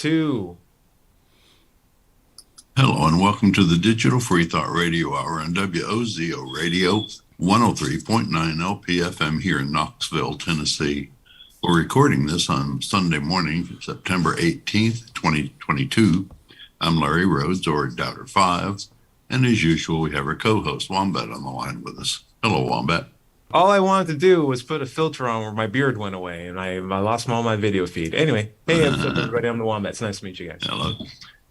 2. Hello and welcome to the Digital Freethought Radio Hour on WOZO Radio 103.9 LPFM here in Knoxville, Tennessee. We're recording this on Sunday morning, September 18th, 2022. I'm Larry Rhodes, or Doubter 5, and as usual, we have our co-host Wombat on the line with us. Hello, Wombat. All I wanted to do was put a filter on where my beard went away, and I lost all my video feed. Anyway, hey, what's up, everybody? I'm the Wombat. It's nice to meet you guys. Hello.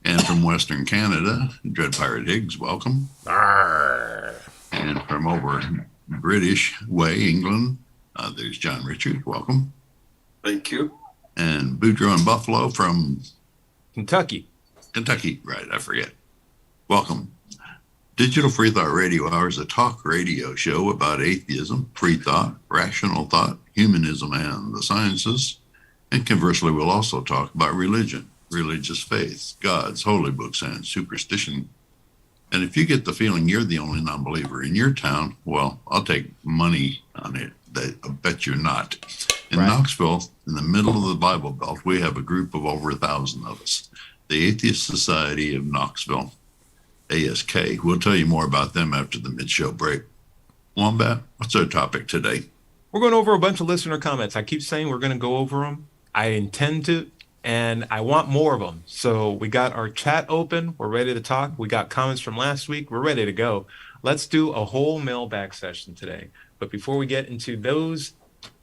And from Western Canada, Dread Pirate Higgs, welcome. Arr. And from over British Way, England, there's John Richard, welcome. Thank you. And Boudreaux and Buffalo from Kentucky, right, I forget. Welcome. Digital Freethought Radio Hour is a talk radio show about atheism, free thought, rational thought, humanism, and the sciences. And conversely, we'll also talk about religion, religious faith, gods, holy books, and superstition. And if you get the feeling you're the only non-believer in your town, well, I'll take money on it. I bet you're not. In Knoxville, in the middle of the Bible Belt, we have a group of over 1,000 of us. The Atheist Society of Knoxville, ASK. We'll tell you more about them after the mid-show break. Wombat, what's our topic today? we're going over a bunch of listener comments. I keep saying we're going to go over them. I intend to, and I want more of them. So we got our chat open. We're ready to talk. We got comments from last week. We're ready to go. Let's do a whole mailbag session today. But before we get into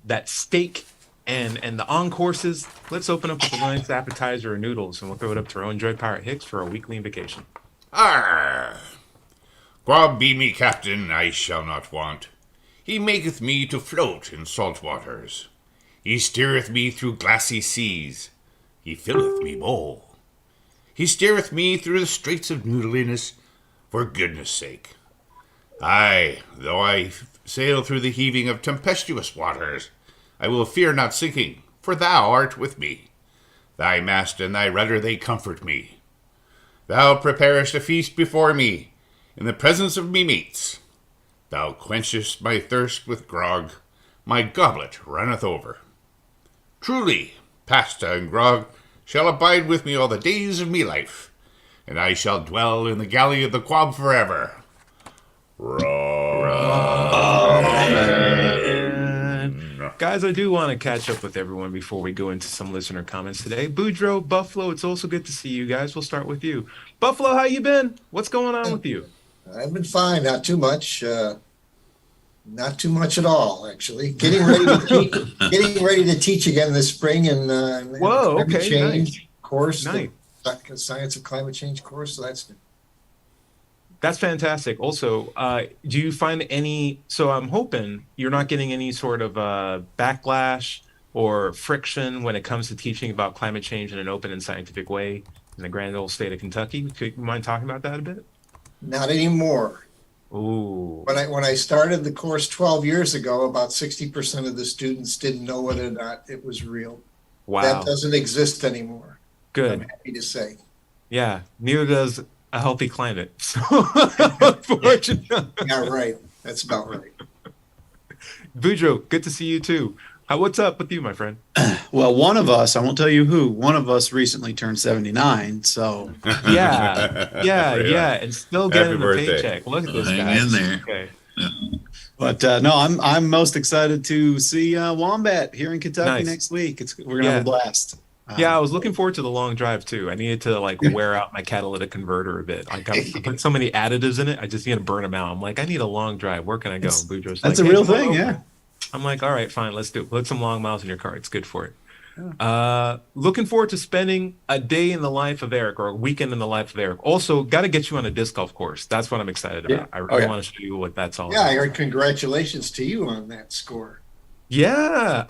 that steak and the on-courses, let's open up with a nice appetizer or noodles, and we'll throw it up to our own Dread Pirate Hicks for a weekly vacation. Arr! Grog be me captain, I shall not want. He maketh me to float in salt waters. He steereth me through glassy seas. He filleth me bowl. He steereth me through the straits of noodliness, for goodness sake. Aye, though I sail through the heaving of tempestuous waters, I will fear not sinking, for thou art with me. Thy mast and thy rudder, they comfort me. Thou preparest a feast before me, in the presence of me mates. Thou quenchest my thirst with grog, my goblet runneth over. Truly, pasta and grog shall abide with me all the days of me life, and I shall dwell in the galley of the quab forever. Guys, I do want to catch up with everyone before we go into some listener comments today. Boudreaux, Buffalo, it's also good to see you guys. We'll start with you. Buffalo, how you been? What's going on with you? I've been fine. Not too much. Not too much at all, actually. Getting ready to teach again this spring in climate change course. Nice. The Science of Climate Change course. So That's fantastic. Also, do you find so I'm hoping you're not getting any sort of backlash or friction when it comes to teaching about climate change in an open and scientific way in the grand old state of Kentucky. Could you mind talking about that a bit? Not anymore. Ooh. When I started the course 12 years ago, about 60% of the students didn't know whether or not it was real. Wow. That doesn't exist anymore. Good. I'm happy to say. Yeah, neither does a healthy climate. So, unfortunately. Yeah, right. That's about right. Boudreaux, good to see you too. What's up with you, my friend? Well, one of us, I won't tell you who, one of us recently turned 79, so. Yeah, and still getting the paycheck. Look at this guy. Hang in there. Okay. Yeah. But no, I'm most excited to see Wombat here in Kentucky next week. We're gonna have a blast. Yeah, I was looking forward to the long drive too. I needed to wear out my catalytic converter a bit. I put so many additives in it. I just need to burn them out. I'm like, I need a long drive. Where can I go? Boudreaux's that's a real thing, yeah. I'm like, all right, fine, let's do it. Put some long miles in your car. It's good for it. Looking forward to spending a day in the life of Eric, or a weekend in the life of Eric. Also, got to get you on a disc golf course. That's what I'm excited about. I really want to show you what that's all about. Yeah, I heard congratulations to you on that score. Yeah.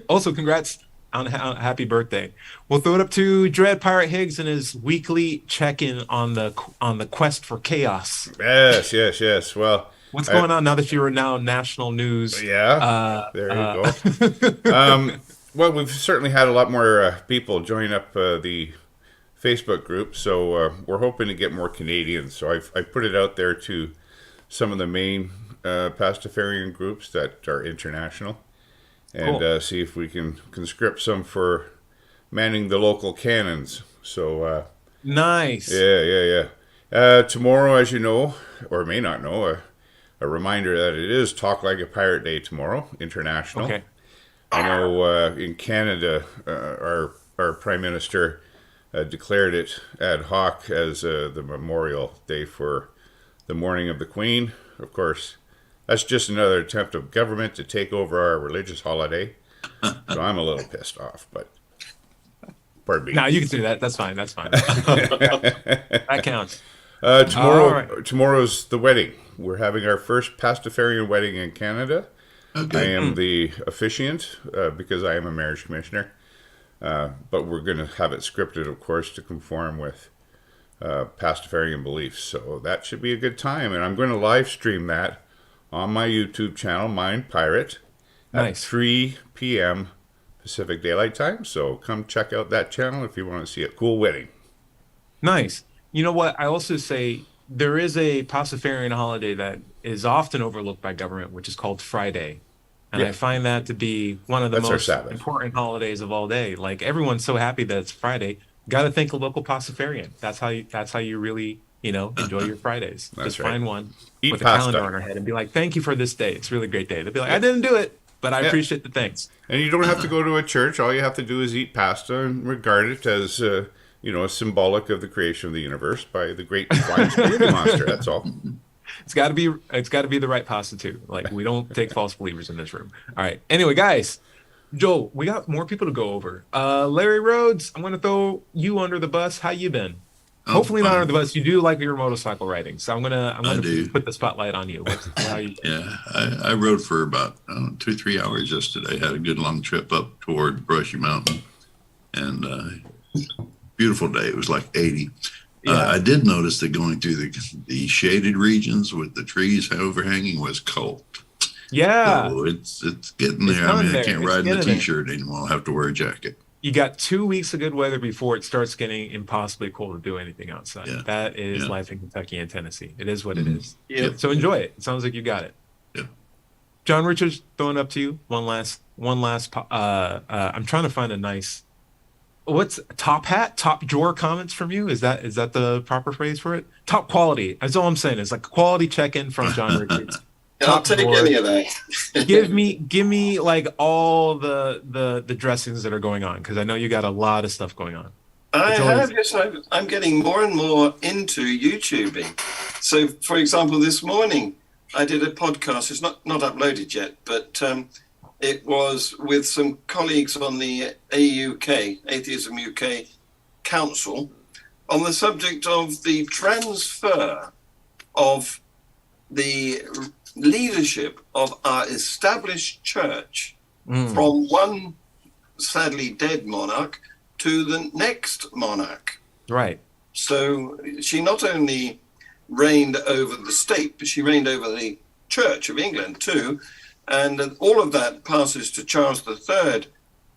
Also, congrats on happy birthday. We'll throw it up to Dread Pirate Higgs and his weekly check-in on the quest for chaos. Yes. Well, what's going on now that you're now national news? Yeah, there you go. Well, we've certainly had a lot more people join up the Facebook group, so we're hoping to get more Canadians. So I've put it out there to some of the main Pastafarian groups that are international, and see if we can conscript some for manning the local cannons. So nice. Yeah. Tomorrow, as you know, or may not know, a reminder that it is Talk Like a Pirate Day tomorrow, international. Okay. I know in Canada, our Prime Minister declared it ad hoc as the Memorial Day for the mourning of the Queen. Of course, that's just another attempt of government to take over our religious holiday. So I'm a little pissed off, but pardon me. No, you can do that. That's fine. That counts. Tomorrow's the wedding. We're having our first Pastafarian wedding in Canada. Okay. I am the officiant because I am a marriage commissioner. But we're going to have it scripted, of course, to conform with Pastafarian beliefs. So that should be a good time. And I'm going to live stream that on my YouTube channel, Mind Pirate, at 3 p.m. Pacific Daylight Time. So come check out that channel if you want to see a cool wedding. Nice. You know what? I also say there is a Pastafarian holiday that is often overlooked by government, which is called Friday. And I find that to be one of the most important holidays of all day. Like everyone's so happy that it's Friday. Got to think a local Pastafarian. That's how you really, enjoy your Fridays. Just find one with a calendar on our head and be like, thank you for this day. It's a really great day. They'll be like, I didn't do it, but I appreciate the thanks. And you don't have to go to a church. All you have to do is eat pasta and regard it as, symbolic of the creation of the universe by the great flying spaghetti monster. That's all. It's got to be the right pasta too. Like we don't take false believers in this room. All right. Anyway, guys, Joel, we got more people to go over. Larry Rhodes, I'm going to throw you under the bus. How you been? Hopefully not under the bus. You do like your motorcycle riding, so I'm gonna put the spotlight on you. Yeah, I rode for about 2-3 hours yesterday. Had a good long trip up toward Brushy Mountain, and beautiful day. It was like 80. Yeah. I did notice that going through the shaded regions with the trees overhanging was cold. Yeah, so it's getting there. I can't ride in a t-shirt anymore. I'll have to wear a jacket. You got 2 weeks of good weather before it starts getting impossibly cold to do anything outside. Yeah. That is life in Kentucky and Tennessee. It is what it is. Yep. So enjoy it. It sounds like you got it. Yeah. John Richards, throwing up to you. One last. I'm trying to find a nice. What's top drawer comments from you? Is that the proper phrase for it? Top quality. That's all I'm saying. It's like a quality check-in from John Richards. I'll take any of that. give me like all the dressings that are going on, because I know you got a lot of stuff going on. I'm getting more and more into YouTubing. So, for example, this morning I did a podcast. It's not uploaded yet, but it was with some colleagues on the AUK, Atheism UK Council, on the subject of the transfer of the leadership of our established church from one sadly dead monarch to the next monarch. Right. So she not only reigned over the state, but she reigned over the Church of England too. And all of that passes to Charles III.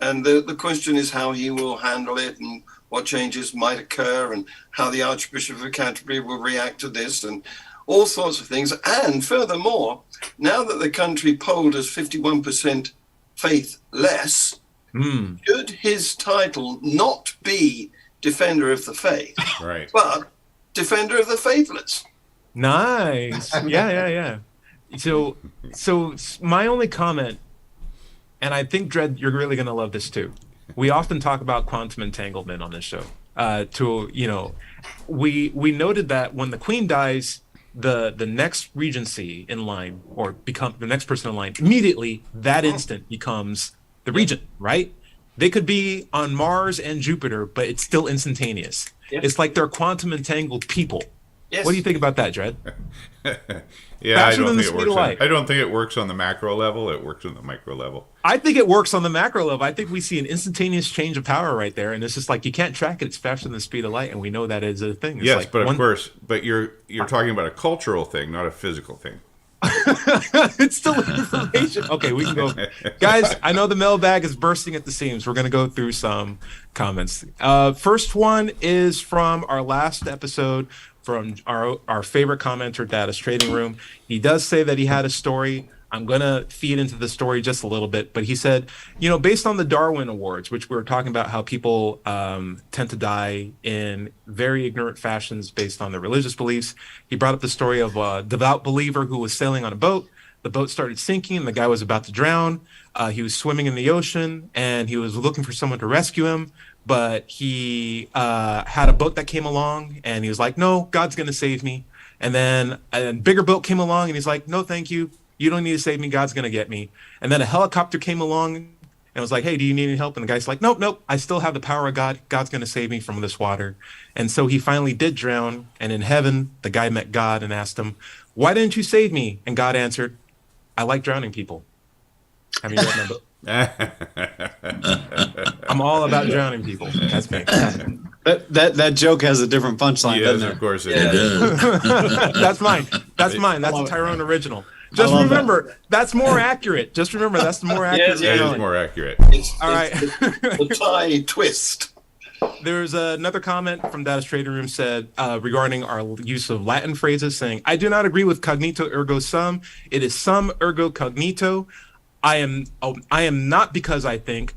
And the question is how he will handle it and what changes might occur and how the Archbishop of Canterbury will react to this and all sorts of things. And furthermore, now that the country polled as 51% faithless, should his title not be Defender of the Faith, right, but Defender of the Faithless? Nice. Yeah. So my only comment, and I think, Dred, you're really going to love this too. We often talk about quantum entanglement on this show. We noted that when the Queen dies, the next regency in line, or become the next person in line, immediately that instant becomes the regent, right? They could be on Mars and Jupiter, but it's still instantaneous. Yep. It's like they're quantum entangled people. Yes. What do you think about that, Dred? Yeah, I don't think it works on the macro level. It works on the micro level. I think it works on the macro level. I think we see an instantaneous change of power right there, and it's just like you can't track it. It's faster than the speed of light, and we know that is a thing. It's yes, like but of course, you're talking about a cultural thing, not a physical thing. It's still information. Okay, we can go. Guys, I know the mailbag is bursting at the seams. We're going to go through some comments. First one is from our last episode, from our favorite commenter, Data's Trading Room. He does say that he had a story. I'm going to feed into the story just a little bit, but he said, based on the Darwin Awards, which we were talking about how people tend to die in very ignorant fashions based on their religious beliefs, he brought up the story of a devout believer who was sailing on a boat. The boat started sinking and the guy was about to drown. He was swimming in the ocean and he was looking for someone to rescue him, but he had a boat that came along and he was like, no, God's going to save me. And then a bigger boat came along and he's like, no, thank you. You don't need to save me. God's going to get me. And then a helicopter came along and was like, hey, do you need any help? And the guy's like, nope. I still have the power of God. God's going to save me from this water. And so he finally did drown. And in heaven, the guy met God and asked him, why didn't you save me? And God answered, I like drowning people. Have you read my book? I'm all about drowning people. That's me. That joke has a different punchline, Yes, doesn't it? of course it It is. does. That's mine. That's a Tyrone original. Just remember, that's more accurate. Just remember, that's the more accurate. That spelling. is more accurate. All right. The tie twist. There's another comment from Data's Trading Room said regarding our use of Latin phrases, saying, I do not agree with cognito ergo sum. It is sum ergo cognito. I am not because I think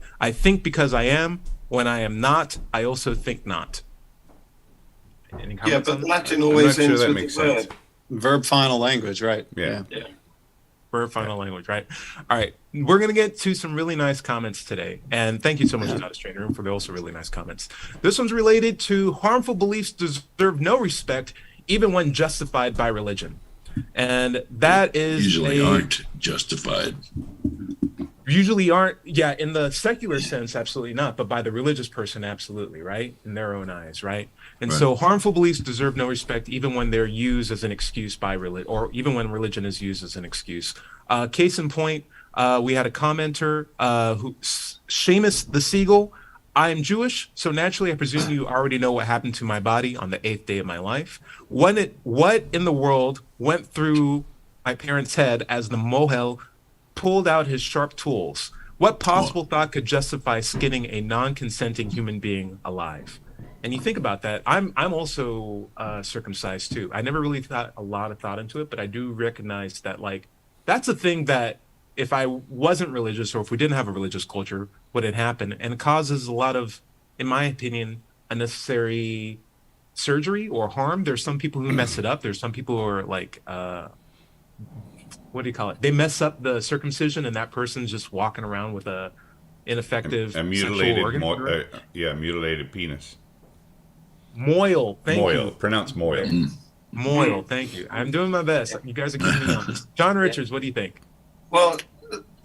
because I am. When I am not, I also think not. Any Yeah, comments but on that? Latin always I'm not sure ends that with makes the verb. sense. Verb final language, right? Yeah. For final language, right? All right. We're going to get to some really nice comments today. And thank you so much, Data's Trading Room, for the also really nice comments. This one's related to harmful beliefs deserve no respect, even when justified by religion. And that is Usually aren't justified. Usually aren't, yeah, in the secular sense, absolutely not, but by the religious person, absolutely, right? In their own eyes, right? And Right. so harmful beliefs deserve no respect, even when they're used as an excuse by religion, or even when religion is used as an excuse. Case in point, we had a commenter Seamus the Seagull. I am Jewish, so naturally I presume you already know what happened to my body on the 8th day of my life. What in the world went through my parents' head as the mohel pulled out his sharp tools? What possible thought could justify skinning a non-consenting human being alive? And you think about that. I'm also circumcised too. I never really thought a lot of thought into it, but I do recognize that that's a thing that if I wasn't religious or if we didn't have a religious culture, wouldn't happen, and it causes a lot of, in my opinion, unnecessary surgery or harm. There's some people who mess it up. There's some people who are what do you call it? They mess up the circumcision, and that person's just walking around with a ineffective A mutilated, sexual organ. mutilated penis. Moil. Thank Moil. you. Pronounce moil. Moil. Thank you. I'm doing my best. You guys are keeping me honest. John Richards, what do you think? Well,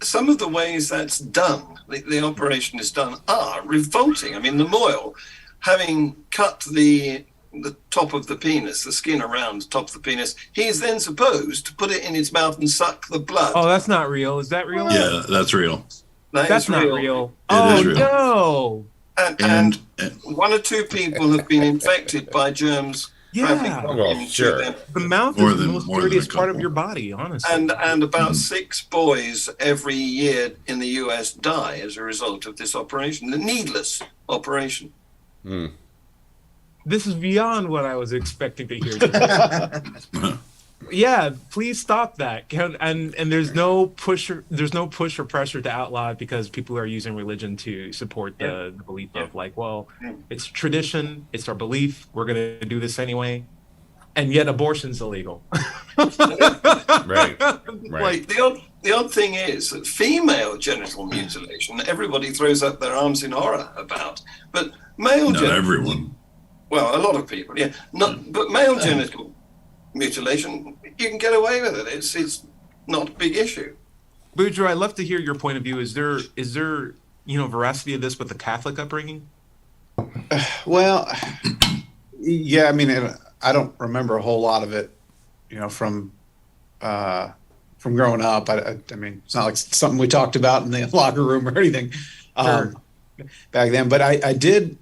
some of the ways that's done, the operation is done, are revolting. I mean, the moil, having cut the top of the penis, the skin around the top of the penis, he is then supposed to put it in his mouth and suck the blood. Oh, that's not real. Is that real? Yeah, that's real. That's not real. It is Oh, real. no. And one or two people have been infected by germs. Yeah. Well, sure. Them. The mouth More is the than- most more than dirtiest a part of couple. your body, honestly. And about 6 boys every year in the US die as a result of this operation, the needless operation. This is beyond what I was expecting to hear. Yeah, please stop that. And there's no push or pressure to outlaw it because people are using religion to support the belief of it's tradition, it's our belief, we're gonna do this anyway, and yet abortion's illegal. Right. Like the odd thing is that female genital mutilation, everybody throws up their arms in horror about, but male Not genital, everyone. well, a lot of people, yeah, but male genital mutilation, you can get away with it. It's not a big issue. Boudreaux, I'd love to hear your point of view. Is there veracity of this with the Catholic upbringing? Well, yeah, I mean, I don't remember a whole lot of it, from growing up. I mean, it's not like something we talked about in the locker room or anything Sure. back then. But I did.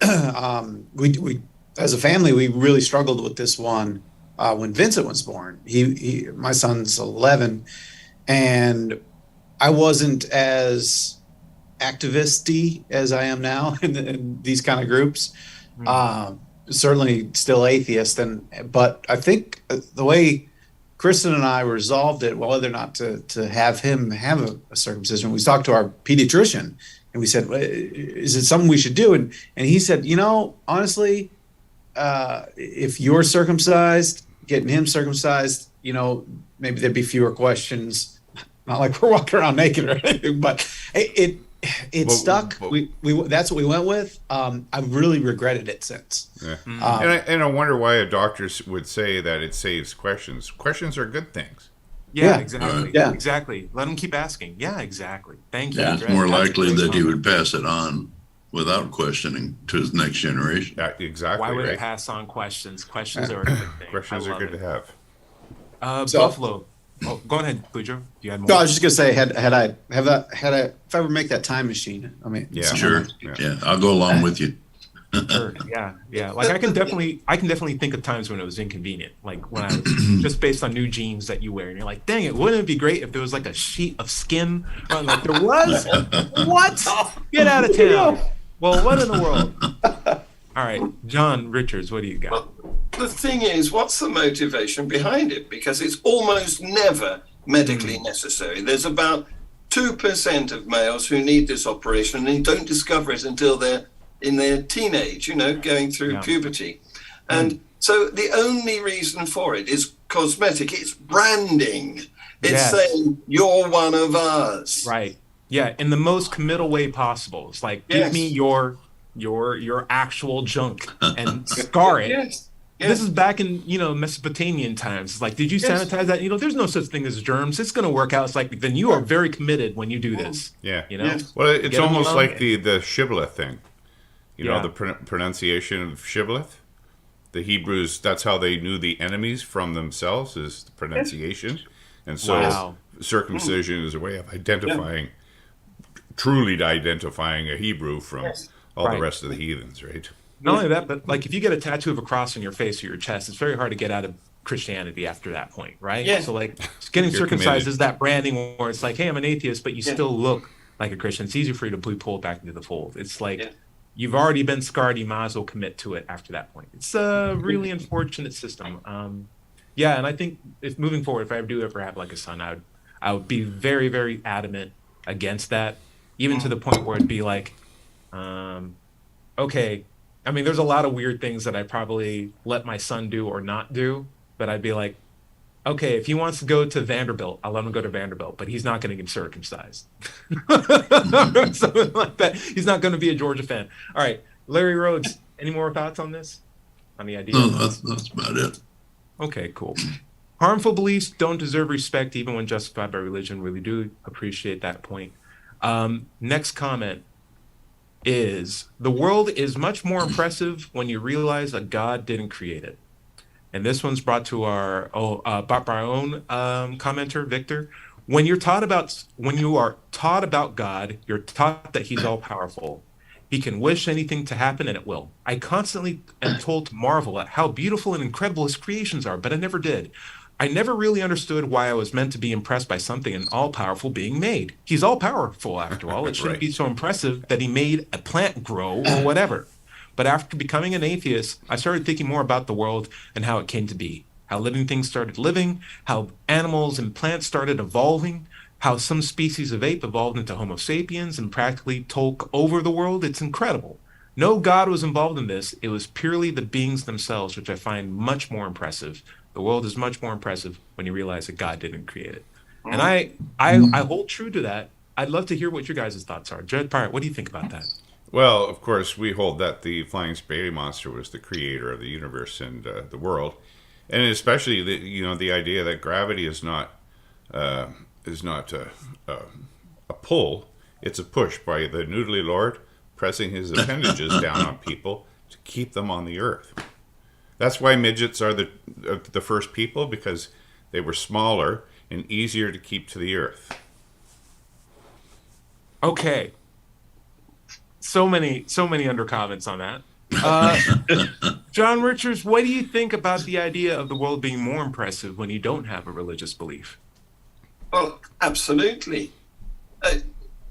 We as a family, we really struggled with this one when Vincent was born. My son's 11, and I wasn't as activist-y as I am now in these kind of groups. Certainly still atheist, but I think the way Kristen and I resolved it whether or not to have him have a circumcision. We talked to our pediatrician and we said, is it something we should do? And he said, honestly, if you're circumcised, getting him circumcised, maybe there'd be fewer questions. Not like we're walking around naked or anything, but it stuck. We that's what we went with. I've really regretted it since. Yeah. And I wonder why a doctor would say that it saves questions. Questions are good things. Yeah, exactly. Yeah, exactly. Let them keep asking. Yeah, exactly. Thank you. Yeah, it's more likely that he would pass it on without questioning to his next generation. Yeah, exactly. Why would right? it pass on questions? Questions are a good thing. Questions are good to have. Buffalo. Oh, go ahead, Cujo. You had more. No, I was just gonna say, had I if I ever make that time machine, I mean, Yeah. Sure. Yeah, I'll go along with you. Sure. Yeah. Like I can definitely think of times when it was inconvenient. Like when I was just based on new jeans that you wear, and you're like, dang it, wouldn't it be great if there was like a sheet of skin? Or like there was. What? Get out of town. Well, what in the world? All right, John Richards, what do you got? Well, the thing is, what's the motivation behind it? Because it's almost never medically necessary. There's about 2% of males who need this operation and don't discover it until they're in their teenage, going through puberty. And so the only reason for it is cosmetic. It's branding. It's saying, you're one of us. Right. Yeah, in the most committal way possible. It's like, give me your actual junk and scar it. Yes. This is back in, Mesopotamian times. It's like, did you sanitize that? There's no such thing as germs. It's going to work out. It's like, then you are very committed when you do this. Yeah. Yes. Well, it's almost like the shibboleth thing. The pronunciation of shibboleth. The Hebrews, that's how they knew the enemies from themselves, is the pronunciation. And so circumcision is a way of truly identifying a Hebrew from all the rest of the heathens, right? Not only that, but like if you get a tattoo of a cross on your face or your chest, it's very hard to get out of Christianity after that point, right? Yeah. So like getting circumcised is that branding where it's like, hey, I'm an atheist, but you still look like a Christian. It's easy for you to be pulled back into the fold. It's like you've already been scarred, you might as well commit to it after that point. It's a really unfortunate system. And I think if moving forward, if I do ever have like a son, I would be very, very adamant against that, even to the point where it'd be like, okay, I mean, there's a lot of weird things that I probably let my son do or not do, but I'd be like, okay, if he wants to go to Vanderbilt, I'll let him go to Vanderbilt, but he's not going to get circumcised. Something like that. He's not going to be a Georgia fan. All right, Larry Rhodes, any more thoughts on this? On the idea? No, that's about it. Okay, cool. Harmful beliefs don't deserve respect even when justified by religion. Really do appreciate that point. Next comment is, the world is much more impressive when you realize that God didn't create it. And this one's brought to our own commenter, Victor. When you are taught about God, you're taught that he's all powerful. He can wish anything to happen and it will. I constantly am told to marvel at how beautiful and incredible his creations are, but I never did. I never really understood why I was meant to be impressed by something an all-powerful being made. He's all-powerful, after all. It shouldn't be so impressive that he made a plant grow or whatever. But after becoming an atheist, I started thinking more about the world and how it came to be, how living things started living, how animals and plants started evolving, how some species of ape evolved into Homo sapiens and practically took over the world. It's incredible. No God was involved in this. It was purely the beings themselves, which I find much more impressive. The world is much more impressive when you realize that God didn't create it. And I hold true to that. I'd love to hear what your guys' thoughts are. Jed Pirate, what do you think about that? Well, of course, we hold that the flying spaghetti monster was the creator of the universe and the world, and especially the idea that gravity is not a pull; it's a push by the noodly Lord pressing his appendages down on people to keep them on the earth. That's why midgets are the first people, because they were smaller and easier to keep to the earth. Okay. So many under comments on that. John Richards, what do you think about the idea of the world being more impressive when you don't have a religious belief? Well, absolutely.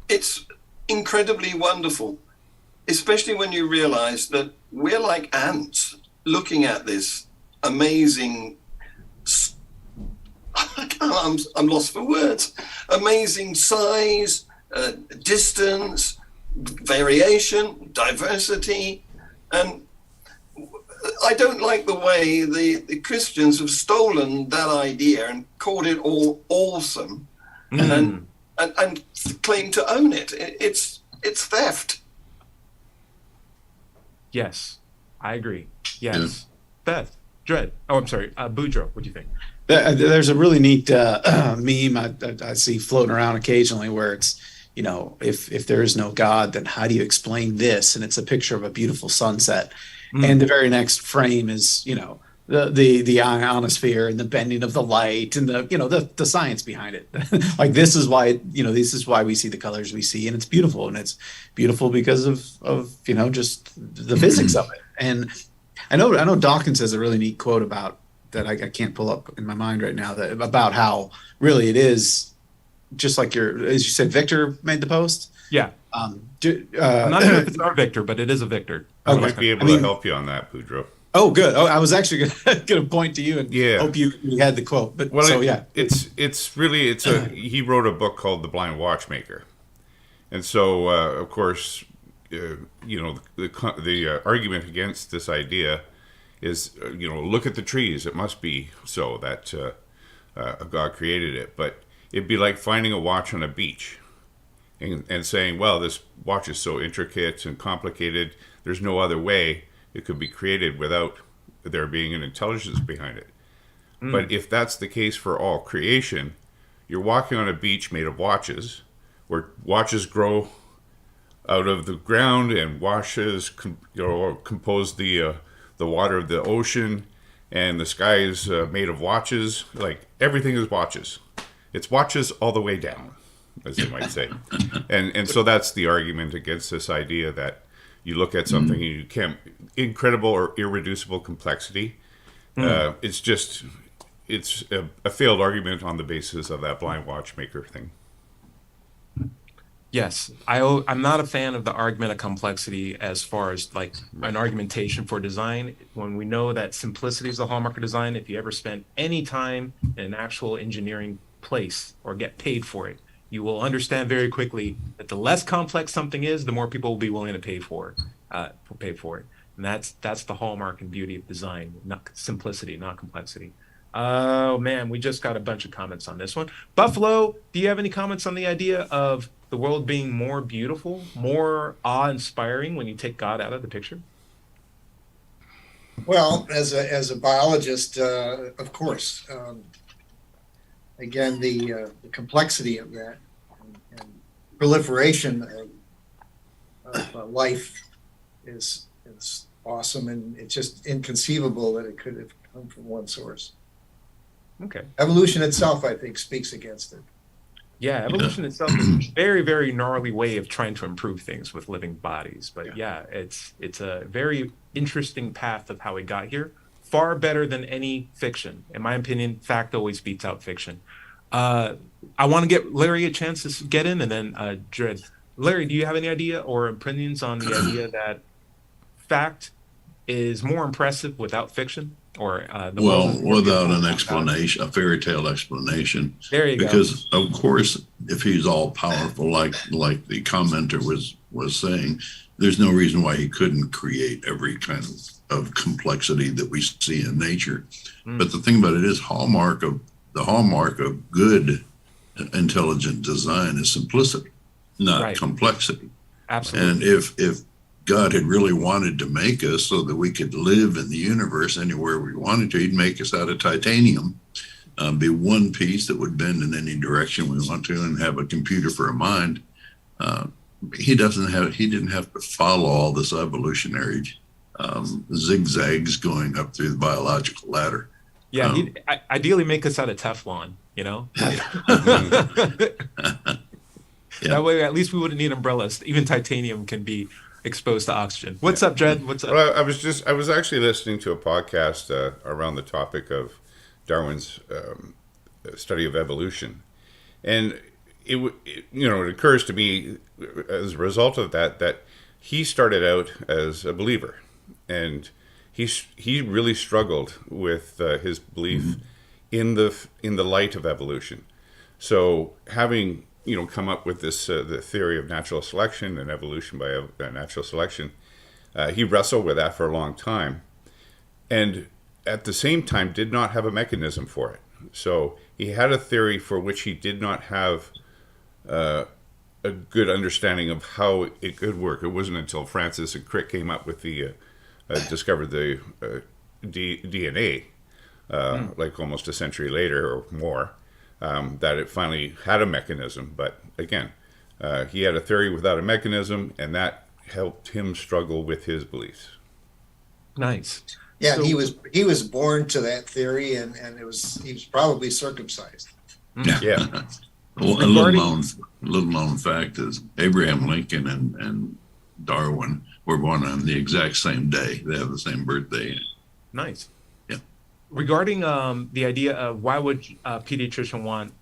It's incredibly wonderful, especially when you realize that we're like ants looking at this amazing I'm lost for words. Amazing size, distance, variation, diversity, and I don't like the way the Christians have stolen that idea and called it all awesome, and claim to own it. It's theft. Yes, I agree. Yes, Beth, Dread. Oh, I'm sorry, Boudreaux. What do you think? There's a really neat meme I see floating around occasionally where it's, if there is no God, then how do you explain this? And it's a picture of a beautiful sunset. And the very next frame is, the ionosphere and the bending of the light and the science behind it. Like this is why we see the colors we see, and it's beautiful. And it's beautiful because of just the physics of it. And I know Dawkins has a really neat quote about that I can't pull up in my mind right now, that about how really it is just like as you said, Victor made the post. Yeah. I'm not sure if it's our Victor, but it is a Victor. I might be able to help you on that, Boudreaux. Oh, good. Oh, I was actually going to point to you and hope you had the quote. But he wrote a book called The Blind Watchmaker, and so of course, the argument against this idea is, look at the trees. It must be so that God created it, but it'd be like finding a watch on a beach and saying, well, this watch is so intricate and complicated, there's no other way it could be created without there being an intelligence behind it. But if that's the case for all creation, you're walking on a beach made of watches, where watches grow out of the ground and washes compose the water of the ocean, and the sky is made of watches. Like everything is watches. It's watches all the way down, as you might say. And so that's the argument against this idea that you look at something and you can't, incredible or irreducible complexity. It's a failed argument on the basis of that blind watchmaker thing. Yes, I'm not a fan of the argument of complexity as far as like an argumentation for design. When we know that simplicity is the hallmark of design, if you ever spent any time in an actual engineering place or get paid for it, you will understand very quickly that the less complex something is, the more people will be willing to pay for it. And that's the hallmark and beauty of design, not simplicity, not complexity. Oh man, we just got a bunch of comments on this one. Buffalo, do you have any comments on the idea of the world being more beautiful, more awe-inspiring when you take God out of the picture? Well, as a biologist, of course. Again, the complexity of that and proliferation of life is awesome, and it's just inconceivable that it could have come from one source. Okay. Evolution itself, I think, speaks against it. Yeah, evolution itself is a very, very gnarly way of trying to improve things with living bodies. But yeah, it's a very interesting path of how we got here. Far better than any fiction. In my opinion, fact always beats out fiction. I want to get Larry a chance to get in, and then Dread. Larry, do you have any idea or opinions on the idea that fact is more impressive without fiction? Or without an explanation, a fairy tale explanation. There you go. Because of course, if he's all powerful, like the commenter was saying, there's no reason why he couldn't create every kind of complexity that we see in nature. But the thing about it is, the hallmark of good, intelligent design is simplicity, not complexity. Absolutely. And if God had really wanted to make us so that we could live in the universe anywhere we wanted to, he'd make us out of titanium, be one piece that would bend in any direction we want to, and have a computer for a mind. He didn't have to follow all this evolutionary zigzags going up through the biological ladder. Yeah, he'd ideally make us out of Teflon, That way, at least we wouldn't need umbrellas. Even titanium can be exposed to oxygen. What's up, Jed? What's up? Well, I was actually listening to a podcast around the topic of Darwin's study of evolution, and it occurs to me as a result of that he started out as a believer, and he really struggled with his belief in the light of evolution. So having come up with this the theory of natural selection and evolution by natural selection, he wrestled with that for a long time, and at the same time did not have a mechanism for it. So he had a theory for which he did not have a good understanding of how it could work. It wasn't until Francis and Crick came up with the discovered the DNA, like almost a century later or more, that it finally had a mechanism. But again, he had a theory without a mechanism, and that helped him struggle with his beliefs. Nice. Yeah, So- he was born to that theory, and he was probably circumcised. Yeah. Well, a little known fact is Abraham Lincoln and Darwin were born on the exact same day. They have the same birthday. Nice. Yeah. Regarding the idea of why would a pediatrician want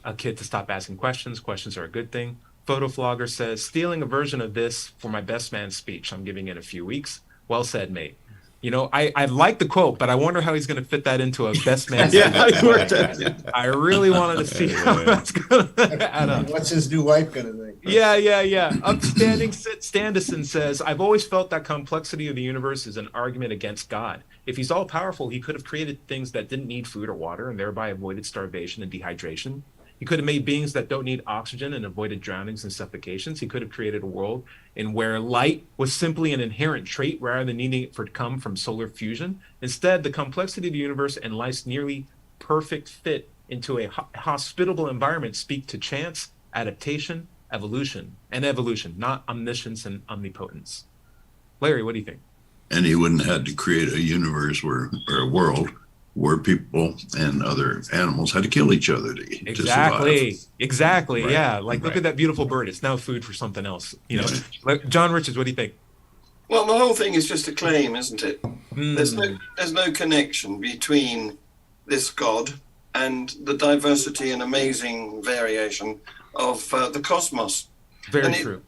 a kid to stop asking questions? Questions are a good thing. Photoflogger says, stealing a version of this for my best man speech. I'm giving it a few weeks. Well said, mate. I like the quote, but I wonder how he's going to fit that into a best man speech. I really wanted to see how that's going to add up. What's his new wife going to think? Yeah. Upstanding Standison says, I've always felt that complexity of the universe is an argument against God. If he's all powerful, he could have created things that didn't need food or water and thereby avoided starvation and dehydration. He could have made beings that don't need oxygen and avoided drownings and suffocations. He could have created a world in where light was simply an inherent trait rather than needing it to come from solar fusion. Instead, the complexity of the universe and life's nearly perfect fit into a hospitable environment speak to chance, adaptation, evolution, not omniscience and omnipotence. Larry, what do you think? And he wouldn't have had to create a universe or a world where people and other animals had to kill each other to survive. Exactly. Right. Yeah. Look at that beautiful bird. It's now food for something else. John Richards, what do you think? Well, the whole thing is just a claim, isn't it? There's no connection between this God and the diversity and amazing variation of the cosmos. Very true.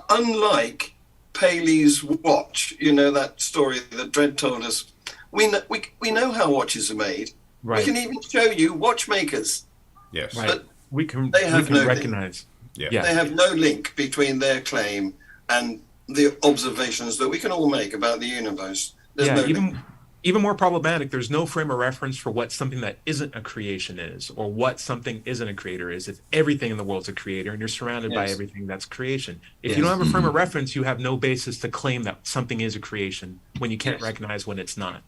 Unlike Paley's watch, that story that Dredd told us, we know how watches are made. Right. We can even show you watchmakers. Yes. Right. But we can no recognize. Yeah. Yeah. They have no link between their claim and the observations that we can all make about the universe. There's no link. Even more problematic, there's no frame of reference for what something that isn't a creation is, or what something isn't a creator is. If everything in the world's a creator and you're surrounded by everything that's creation. If you don't have a frame of reference, you have no basis to claim that something is a creation when you can't recognize when it's not.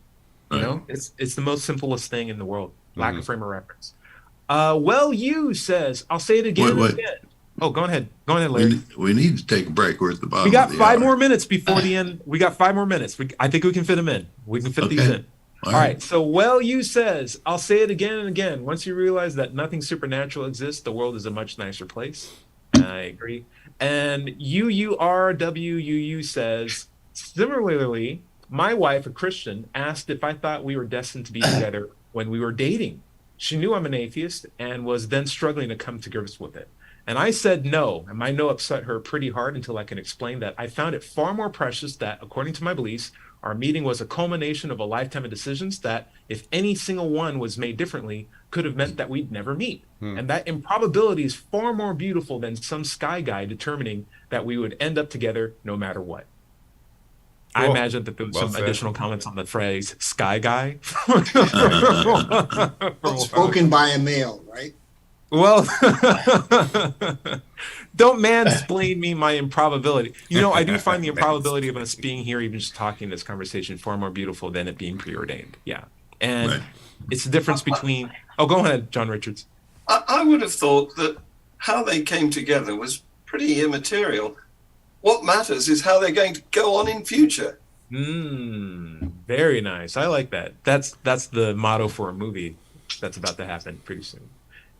It's the most simplest thing in the world. Lack of frame of reference. Says, I'll say it again and again. Oh, go ahead, Larry. We need to take a break. We're at the bottom. We got of the 5 hour. more minutes before the end. We got 5 more minutes. I think we can fit them in. We can fit these in. All right. So, says, I'll say it again and again. Once you realize that nothing supernatural exists, the world is a much nicer place. I agree. And UURWUU says, similarly, my wife, a Christian, asked if I thought we were destined to be together when we were dating. She knew I'm an atheist and was then struggling to come to grips with it. And I said no, and my no upset her pretty hard until I can explain that I found it far more precious that, according to my beliefs, our meeting was a culmination of a lifetime of decisions that, if any single one was made differently, could have meant that we'd never meet. And that improbability is far more beautiful than some sky guy determining that we would end up together no matter what. I imagine that there was some additional comments on the phrase "sky guy." Spoken by a male, right? Well, don't mansplain me my improbability. I do find the improbability of us being here, even just talking this conversation, far more beautiful than it being preordained. Yeah. And it's the difference between... Oh, go ahead, John Richards. I would have thought that how they came together was pretty immaterial. What matters is how they're going to go on in future. Very nice. I like that. That's the motto for a movie that's about to happen pretty soon.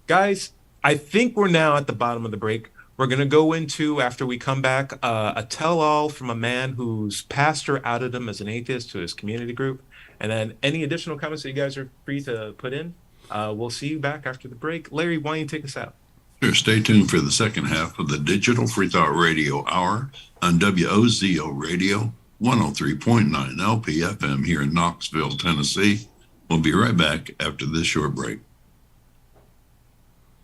Guys, I think we're now at the bottom of the break. We're going to go into, after we come back, a tell-all from a man whose pastor outed him as an atheist to his community group. And then any additional comments that you guys are free to put in. We'll see you back after the break. Larry, why don't you take us out? Sure. Stay tuned for the second half of the Digital Freethought Radio Hour on WOZO Radio, 103.9 LPFM here in Knoxville, Tennessee. We'll be right back after this short break.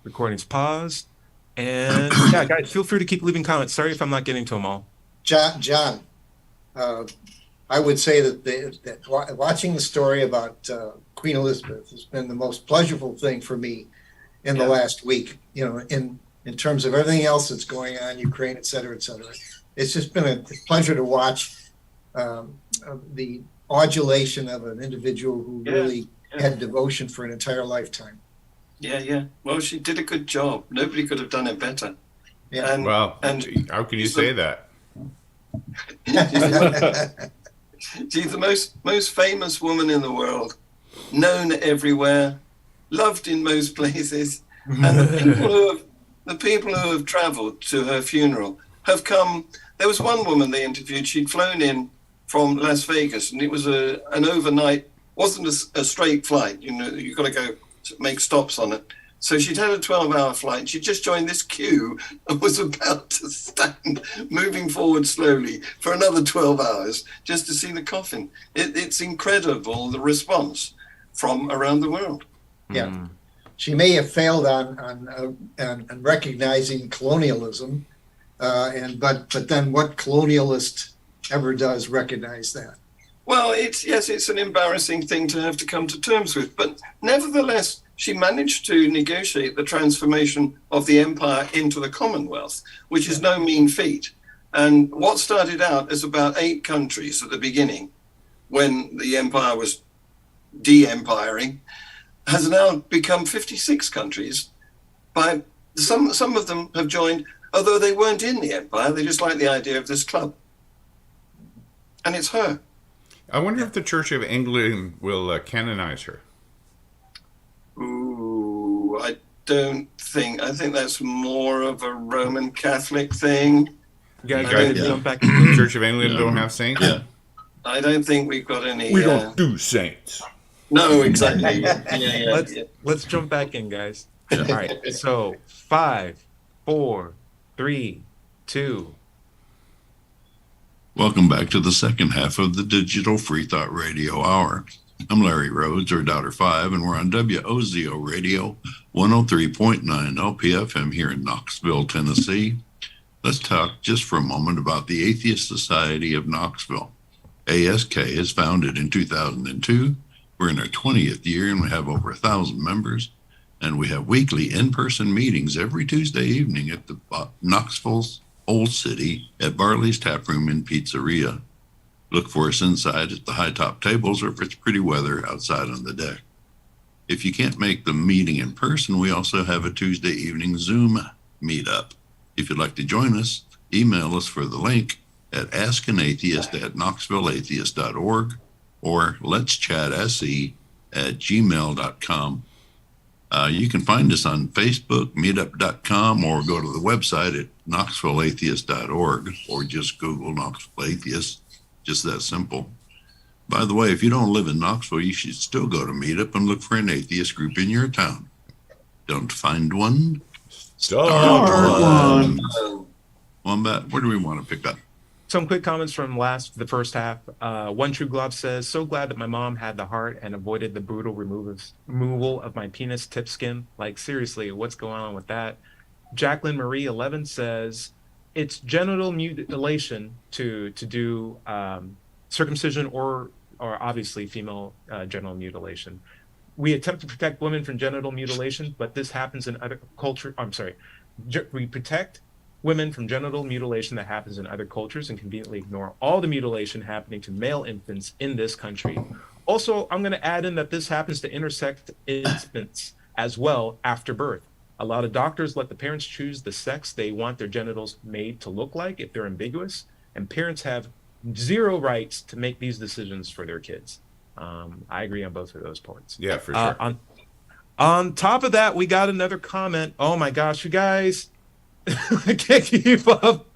Recording's paused. And yeah, guys, feel free to keep leaving comments. Sorry if I'm not getting to them all. John, I would say that watching the story about Queen Elizabeth has been the most pleasurable thing for me in the last week. You know, in terms of everything else that's going on, Ukraine, et cetera, et cetera. It's just been a pleasure to watch the adulation of an individual who really had devotion for an entire lifetime. Yeah. Well, she did a good job. Nobody could have done it better. Yeah. And how can you say that? She's the most famous woman in the world, known everywhere, loved in most places, and the people who have travelled to her funeral have come. There was one woman they interviewed. She'd flown in from Las Vegas, and it was an overnight. Wasn't a straight flight. You know, you got to go make stops on it. So she'd had a 12-hour flight, and she just joined this queue and was about to stand, moving forward slowly for another 12 hours just to see the coffin. It's incredible, the response from around the world. Yeah. She may have failed on recognizing colonialism, but then what colonialist ever does recognize that? Well, it's an embarrassing thing to have to come to terms with, but nevertheless, she managed to negotiate the transformation of the empire into the Commonwealth, which is no mean feat. And what started out as about 8 countries at the beginning, when the empire was de-empiring, has now become 56 countries. By some of them have joined, although they weren't in the empire. They just like the idea of this club. And it's her. I wonder if the Church of England will canonize her. Ooh, I don't think. I think that's more of a Roman Catholic thing. You guys Yeah. ready to jump back into it? Church of England don't have saints? Yeah. I don't think we've got any. We don't do saints. No, exactly. Yeah. Let's jump back in, guys. All right. So 5, 4, 3, 2. Welcome back to the second half of the Digital Freethought Radio Hour. I'm Larry Rhodes, or Daughter 5, and we're on WOZO Radio 103.9 LPFM here in Knoxville, Tennessee. Let's talk just for a moment about the Atheist Society of Knoxville. ASK is founded in 2002. We're in our 20th year, and we have over 1,000 members. And we have weekly in-person meetings every Tuesday evening at the Knoxville's Old City at Barley's Tap Room and Pizzeria. Look for us inside at the high top tables, or if it's pretty weather, outside on the deck. If you can't make the meeting in person, we also have a Tuesday evening Zoom meetup. If you'd like to join us, email us for the link at askanatheist@knoxvilleatheist.org or let'schatsc@gmail.com. You can find us on Facebook, meetup.com, or go to the website at knoxvilleatheist.org, or just Google Knoxville Atheist. Just that simple. By the way, if you don't live in Knoxville, you should still go to Meetup and look for an atheist group in your town. Don't find one? Start one. Wombat, where do we want to pick up? Some quick comments from the first half. One True Glob says, so glad that my mom had the heart and avoided the brutal removal of my penis tip skin. Like, seriously, what's going on with that? Jacqueline Marie 11 says, it's genital mutilation to do circumcision or obviously female genital mutilation. We attempt to protect women from genital mutilation, but this happens in other cultures. We protect women from genital mutilation that happens in other cultures and conveniently ignore all the mutilation happening to male infants in this country. Also, I'm going to add in that this happens to intersect infants as well after birth. A lot of doctors let the parents choose the sex they want their genitals made to look like if they're ambiguous, and parents have zero rights to make these decisions for their kids. I agree on both of those points. Yeah, for sure. On top of that, we got another comment. Oh my gosh, you guys. I can't keep up.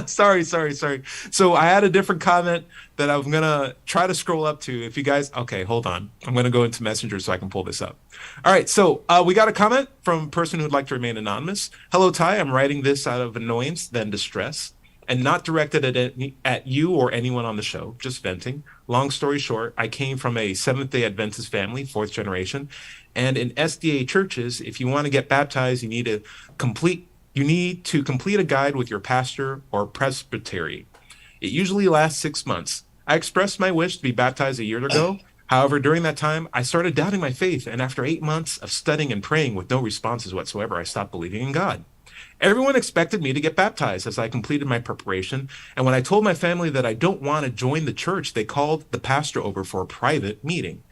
Sorry. So I had a different comment that I'm going to try to scroll up to. If you guys, okay, hold on. I'm going to go into Messenger so I can pull this up. All right. So we got a comment from a person who'd like to remain anonymous. Hello, Ty. I'm writing this out of annoyance, then distress. and not directed at you or anyone on the show, just venting. Long story short, I came from a Seventh-day Adventist family, fourth generation, and in SDA churches, if you want to get baptized, you need to complete a guide with your pastor or presbytery. It usually lasts 6 months. I expressed my wish to be baptized a year ago. However, during that time, I started doubting my faith, and after 8 months of studying and praying with no responses whatsoever, I stopped believing in God. Everyone expected me to get baptized as I completed my preparation, and when I told my family that I don't want to join the church, they called the pastor over for a private meeting.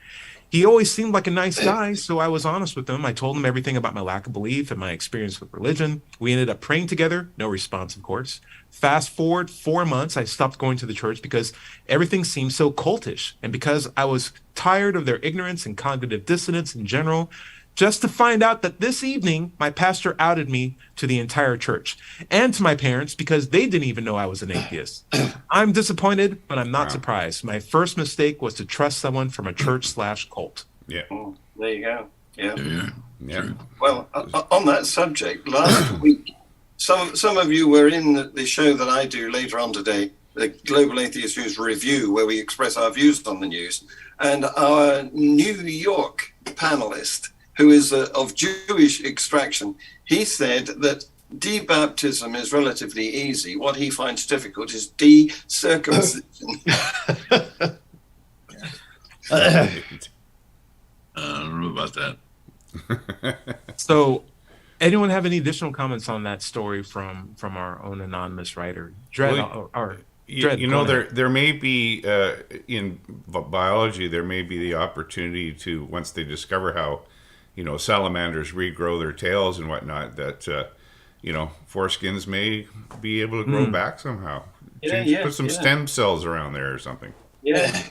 He always seemed like a nice guy, so I was honest with him. I told him everything about my lack of belief and my experience with religion. We ended up praying together. No response, of course. Fast forward 4 months, I stopped going to the church because everything seemed so cultish, and because I was tired of their ignorance and cognitive dissonance in general, just to find out that this evening, my pastor outed me to the entire church and to my parents because they didn't even know I was an atheist. I'm disappointed, but I'm not surprised. My first mistake was to trust someone from a church/cult. Yeah. Oh, there you go. Yeah. Yeah. True. Well, on that subject, last week, some of you were in the show that I do later on today, the Global Atheist News Review, where we express our views on the news. And our New York panelist, who is of Jewish extraction, he said that debaptism is relatively easy. What he finds difficult is de-circumcision. I don't know about that. So, anyone have any additional comments on that story from our own anonymous writer? Dread, You know, there may be, in biology, there may be the opportunity to, once they discover how, salamanders regrow their tails and whatnot, that, foreskins may be able to grow back somehow. Put some stem cells around there or something. Yeah.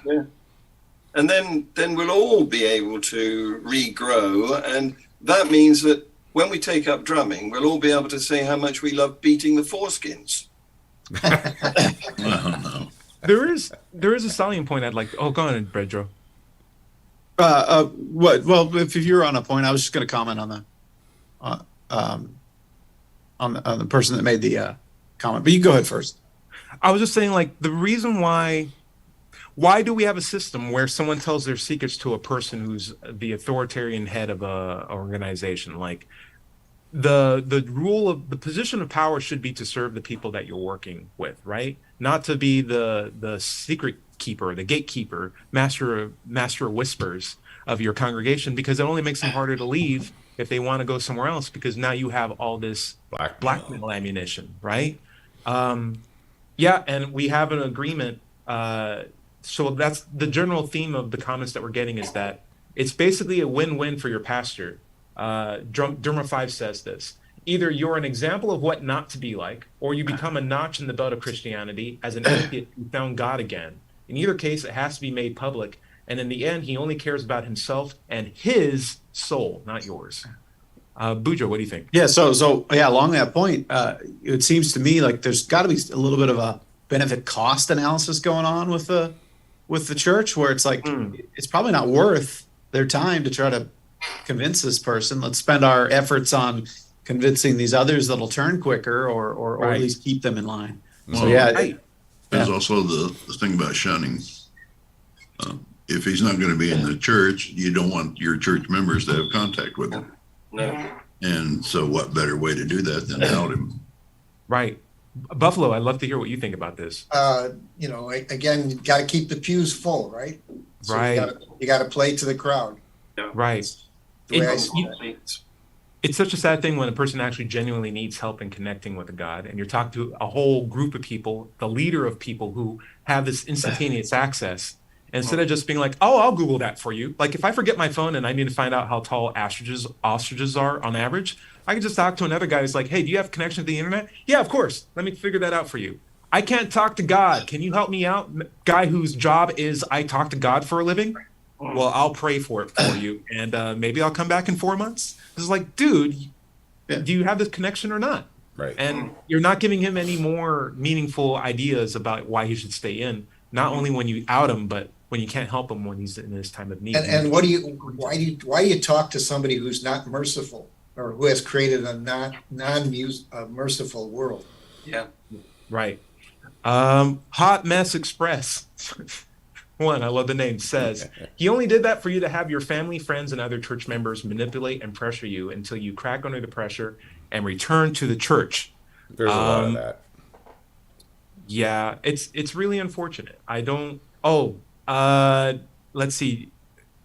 And then we'll all be able to regrow. And that means that when we take up drumming, we'll all be able to say how much we love beating the foreskins. Well, no. There is a salient point I'd like. Oh, go on, Pedro. What? Well, if you're on a point, I was just going to comment on the person that made the comment. But you go ahead first. I was just saying, like, the reason why do we have a system where someone tells their secrets to a person who's the authoritarian head of a organization? Like, the rule of the position of power should be to serve the people that you're working with, right? Not to be the secret keeper, the gatekeeper, master of whispers of your congregation, because it only makes them harder to leave if they want to go somewhere else, because now you have all this blackmail ammunition, right? Yeah, and we have an agreement. So that's the general theme of the comments that we're getting, is that it's basically a win-win for your pastor. Derma 5 says this: either you're an example of what not to be like, or you become a notch in the belt of Christianity as an atheist who found God again. In either case, it has to be made public. And in the end, he only cares about himself and his soul, not yours. Bujo, what do you think? Yeah. So yeah, along that point, it seems to me like there's got to be a little bit of a benefit cost analysis going on with the church, where it's like it's probably not worth their time to try to convince this person. Let's spend our efforts on convincing these others that'll turn quicker, or at least keep them in line. Well, So yeah, there's also the thing about shunning. If he's not going to be in the church, you don't want your church members to have contact with him. No. And so what better way to do that than out him? Right. Buffalo, I'd love to hear what you think about this. Again, you got to keep the pews full, right? So Right. You got to play to the crowd. Right. The way I It's, see it. it's such a sad thing when a person actually genuinely needs help in connecting with a God, and you're talking to a whole group of people, the leader of people who have this instantaneous access. Instead of just being like, oh, I'll Google that for you. Like, if I forget my phone and I need to find out how tall ostriches are on average, I can just talk to another guy who's like, hey, do you have connection to the internet? Yeah, of course. Let me figure that out for you. I can't talk to God. Can you help me out? Guy whose job is I talk to God for a living? Well, I'll pray for it for you. And maybe I'll come back in 4 months. It's like, dude, do you have this connection or not? Right. And you're not giving him any more meaningful ideas about why he should stay in. Not only when you out him, but when you can't help him when he's in his time of need. And why do you talk to somebody who's not merciful, or who has created a non-merciful world? Yeah. Right. Hot Mess Express. One, I love the name, says, he only did that for you to have your family, friends, and other church members manipulate and pressure you until you crack under the pressure and return to the church. There's a lot of that. Yeah, it's really unfortunate. I don't. Let's see.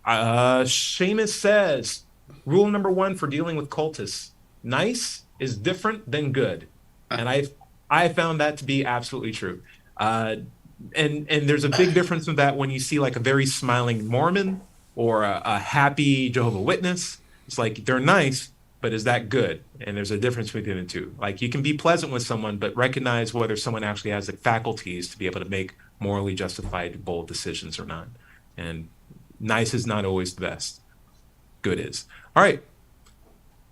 Seamus says, rule number one for dealing with cultists: nice is different than good, and I found that to be absolutely true. And there's a big difference in that when you see like a very smiling Mormon or a happy Jehovah Witness. It's like they're nice, but is that good? And there's a difference between the two. Like you can be pleasant with someone, but recognize whether someone actually has the faculties to be able to make morally justified, bold decisions or not. And nice is not always the best. Good is. All right.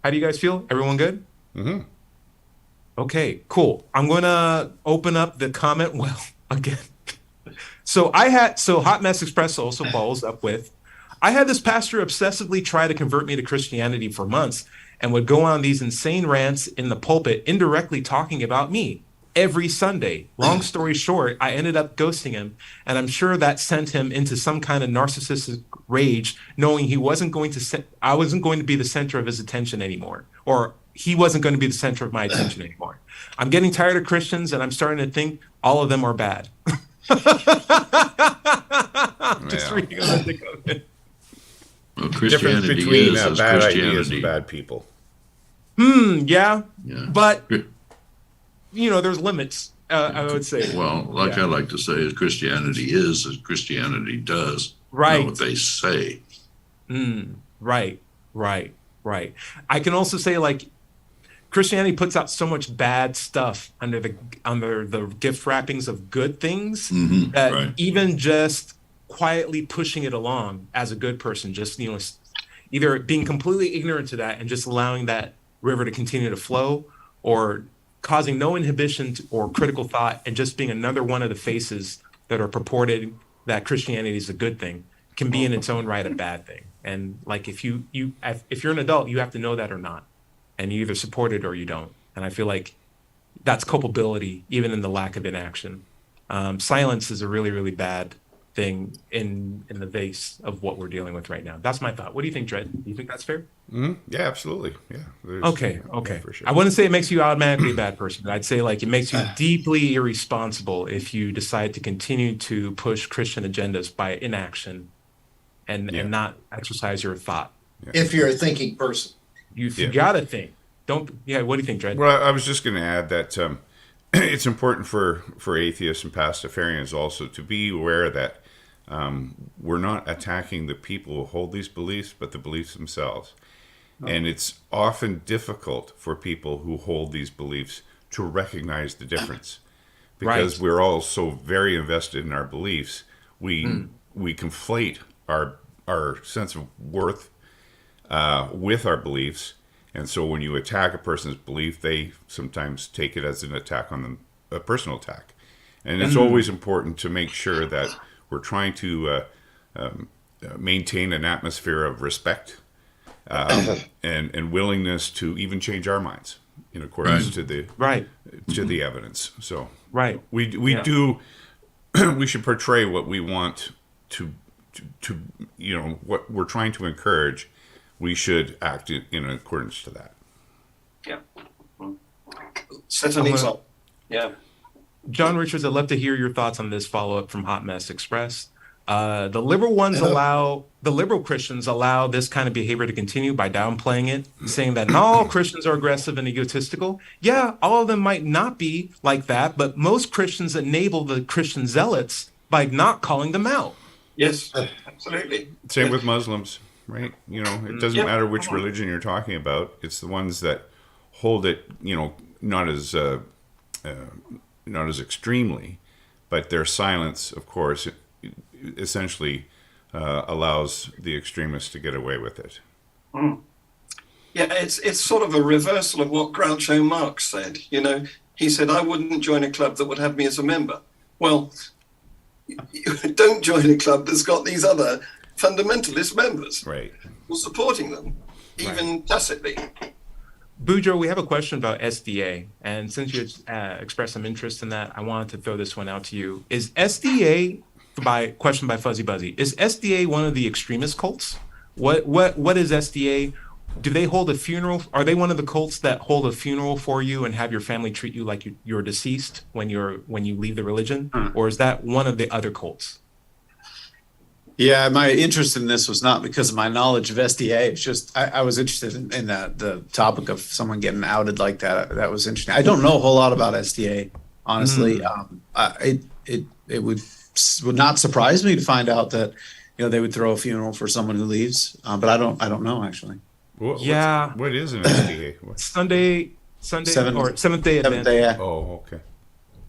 How do you guys feel? Everyone good? Mm-hmm. Okay, cool. I'm going to open up the comment well again. So Hot Mess Express also follows up with, I had this pastor obsessively try to convert me to Christianity for months and would go on these insane rants in the pulpit, indirectly talking about me every Sunday. Long story short, I ended up ghosting him, and I'm sure that sent him into some kind of narcissistic rage, knowing I wasn't going to be the center of his attention anymore, or he wasn't going to be the center of my attention anymore. I'm getting tired of Christians, and I'm starting to think all of them are bad. Just reading on the comment. Well, Difference Christianity between is bad ideas Christianity. and bad people. Yeah, Yeah. but there's limits. I would say. Well, like I like to say, is Christianity is as Christianity does. Right. Not what they say. Right. I can also say like Christianity puts out so much bad stuff under the gift wrappings of good things that right. even just quietly pushing it along as a good person, just either being completely ignorant to that and just allowing that river to continue to flow, or causing no inhibition or critical thought and just being another one of the faces that are purported that Christianity is a good thing, can be in its own right a bad thing. And like if you're an adult, you have to know that or not, and you either support it or you don't. And I feel like that's culpability, even in the lack of inaction. Silence is a really, really bad thing in the vase of what we're dealing with right now. That's my thought. What do you think, Dred? Do you think that's fair? Mm-hmm. Yeah, absolutely. Yeah. Okay. Yeah, for sure. I wouldn't say it makes you automatically a bad person. I'd say like it makes you deeply irresponsible if you decide to continue to push Christian agendas by inaction and not exercise your thought. If you're a thinking person. You've got to think. What do you think, Dred? Well, I was just going to add that it's important for atheists and pastafarians also to be aware that we're not attacking the people who hold these beliefs, but the beliefs themselves. And it's often difficult for people who hold these beliefs to recognize the difference, because we're all so very invested in our beliefs. We conflate our sense of worth with our beliefs. And so when you attack a person's belief, they sometimes take it as an attack on them, a personal attack. And it's always important to make sure that we're trying to maintain an atmosphere of respect and willingness to even change our minds in accordance to the evidence. So we should portray what we want to what we're trying to encourage. We should act in accordance to that. Yeah. Set an example. Yeah. John Richards, I'd love to hear your thoughts on this follow-up from Hot Mess Express. The liberal Christians allow this kind of behavior to continue by downplaying it, saying that not all Christians are aggressive and egotistical. Yeah, all of them might not be like that, but most Christians enable the Christian zealots by not calling them out. Yes, absolutely. Same with Muslims. Right, it doesn't matter which religion you're talking about. It's the ones that hold it, not as extremely, but their silence, of course, essentially allows the extremists to get away with it. Yeah, it's sort of a reversal of what Groucho Marx said. He said, "I wouldn't join a club that would have me as a member." Well, don't join a club that's got these other fundamentalist members, right? Or supporting them, even tacitly. Bujo, we have a question about SDA, and since you expressed some interest in that, I wanted to throw this one out to you. Is SDA, question by Fuzzy Buzzy, is SDA one of the extremist cults? What is SDA? Do they hold a funeral? Are they one of the cults that hold a funeral for you and have your family treat you like you're deceased when you leave the religion, or is that one of the other cults? Yeah, my interest in this was not because of my knowledge of SDA. It's just I was interested in that the topic of someone getting outed like that. That was interesting. I don't know a whole lot about SDA, honestly. It would not surprise me to find out that they would throw a funeral for someone who leaves. But I don't know actually. What is an SDA? Sunday or Seventh Day Seventh Day. Adventist. Oh, okay.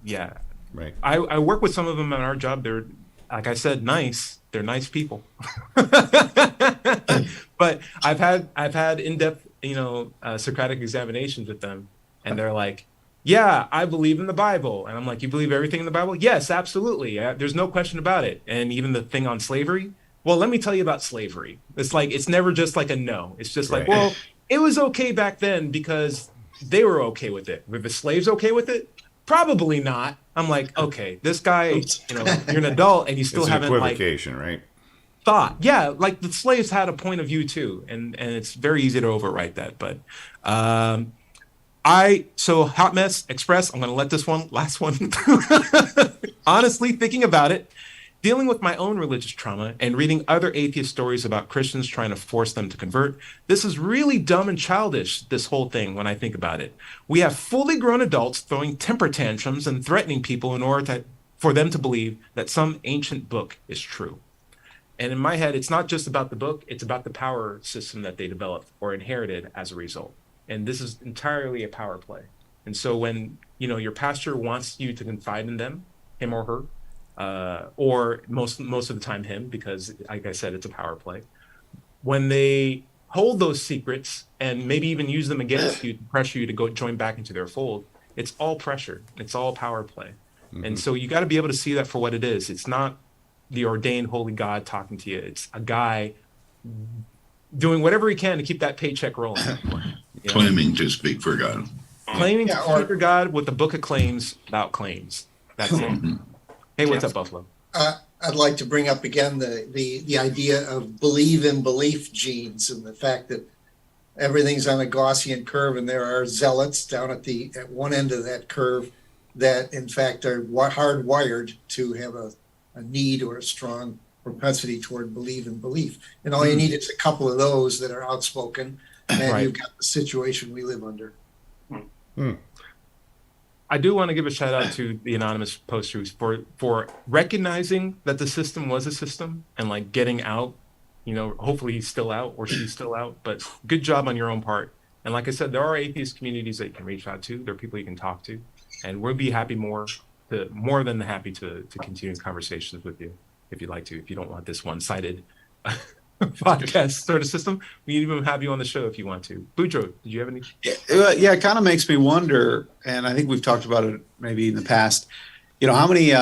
Yeah, Right. I work with some of them at our job. They're, like I said, nice. They're nice people. But I've had in-depth, Socratic examinations with them, and they're like, "Yeah, I believe in the Bible." And I'm like, "You believe everything in the Bible?" "Yes, absolutely. There's no question about it." And even the thing on slavery. Well, let me tell you about slavery. It's like, it's never just like a no. It's just like, Right. well, it was okay back then because they were okay with it. Were the slaves okay with it? Probably not. I'm like, okay, this guy, you're an adult and you still It's an haven't equivocation, right? thought. Yeah, like the slaves had a point of view too, and it's very easy to overwrite that. But so Hot Mess Express, I'm going to let this last one. Honestly, thinking about it, dealing with my own religious trauma and reading other atheist stories about Christians trying to force them to convert, this is really dumb and childish, this whole thing, when I think about it. We have fully grown adults throwing temper tantrums and threatening people in order for them to believe that some ancient book is true. And in my head, it's not just about the book, it's about the power system that they developed or inherited as a result. And this is entirely a power play. And so when, your pastor wants you to confide in them, him or her, or most of the time him, because like I said, it's a power play. When they hold those secrets and maybe even use them against you to pressure you to go join back into their fold, it's all pressure. It's all power play. Mm-hmm. And so you got to be able to see that for what it is. It's not the ordained holy God talking to you. It's a guy doing whatever he can to keep that paycheck rolling. Claiming to speak for God. Claiming to speak for God with a book of claims without claims. That's it. Hey, what's up, Buffalo? I'd like to bring up again the idea of believe in belief genes and the fact that everything's on a Gaussian curve, and there are zealots down at one end of that curve that in fact are hardwired to have a need or a strong propensity toward believe in belief. And all you need is a couple of those that are outspoken, and you've got the situation we live under. I do want to give a shout out to the anonymous posters for recognizing that the system was a system and like getting out. Hopefully he's still out or she's still out, but good job on your own part. And like I said, there are atheist communities that you can reach out to. There are people you can talk to, and we'll be more than happy to continue conversations with you if you'd like to. If you don't want this one-sided podcast sort of system, we even have you on the show if you want to. Boudreaux, did you have any? Yeah, it kind of makes me wonder, and I think we've talked about it maybe in the past. How many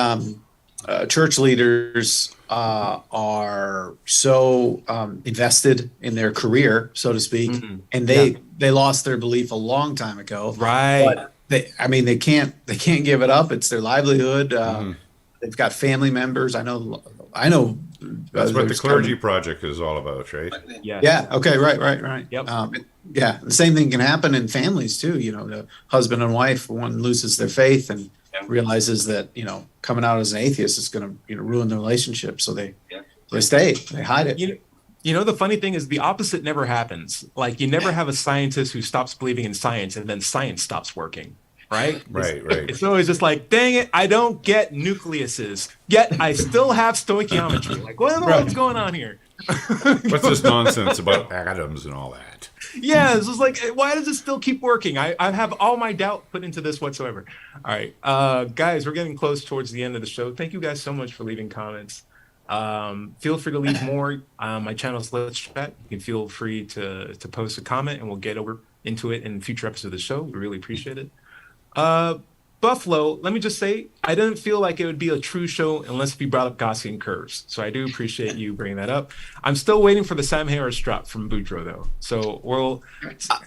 church leaders are so invested in their career, so to speak, and they lost their belief a long time ago. Right. But they can't give it up. It's their livelihood. They've got family members. I know. That's what the clergy project is all about, right? Yeah. Okay. Right. Yep. The same thing can happen in families too. The husband and wife, one loses their faith and realizes that coming out as an atheist is going to ruin the relationship, so they stay, they hide it. The funny thing is the opposite never happens. Like you never have a scientist who stops believing in science and then science stops working. Right. It's always just like, dang it, I don't get nucleuses, yet I still have stoichiometry. Like, what in the world's going on here? What's this nonsense about atoms and all that? Yeah, it's just like, why does it still keep working? I have all my doubt put into this whatsoever. All right, guys, we're getting close towards the end of the show. Thank you guys so much for leaving comments. Feel free to leave more. My channel's Let's Chat. You can feel free to post a comment, and we'll get into it in future episodes of the show. We really appreciate it. Buffalo, let me just say, I didn't feel like it would be a true show unless we brought up Gaussian curves. So I do appreciate you bringing that up. I'm still waiting for the Sam Harris drop from Boudreaux, though. So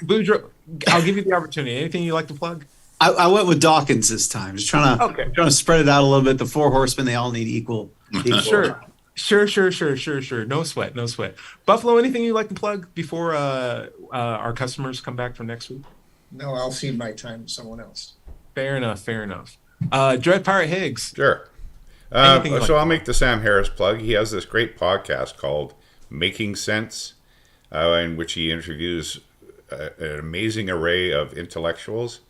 Boudreaux, I'll give you the opportunity. Anything you'd like to plug? I went with Dawkins this time. Just trying to spread it out a little bit. The four horsemen, they all need equal. Sure. No sweat. Buffalo, anything you'd like to plug before our customers come back from next week? No, I'll cede my time to someone else. Fair enough. Dread Pirate Higgs. Sure. So I'll make the Sam Harris plug. He has this great podcast called Making Sense, in which he interviews an amazing array of intellectuals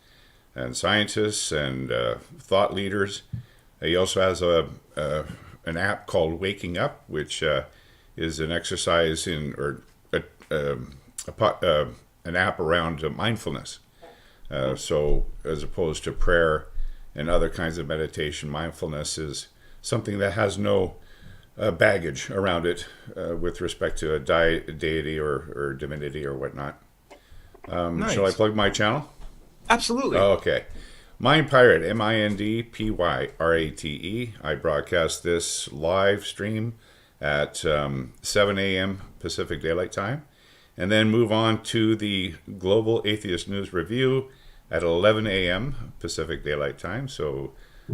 and scientists and thought leaders. He also has an app called Waking Up, which is an exercise an app around mindfulness. So as opposed to prayer and other kinds of meditation, mindfulness is something that has no baggage around it with respect to a deity or divinity or whatnot. Nice. Shall I plug my channel? Absolutely. Okay. Mind Pirate, MINDPYRATE. I broadcast this live stream at 7 a.m. Pacific Daylight Time, and then move on to the Global Atheist News Review at 11 a.m. Pacific Daylight Time. So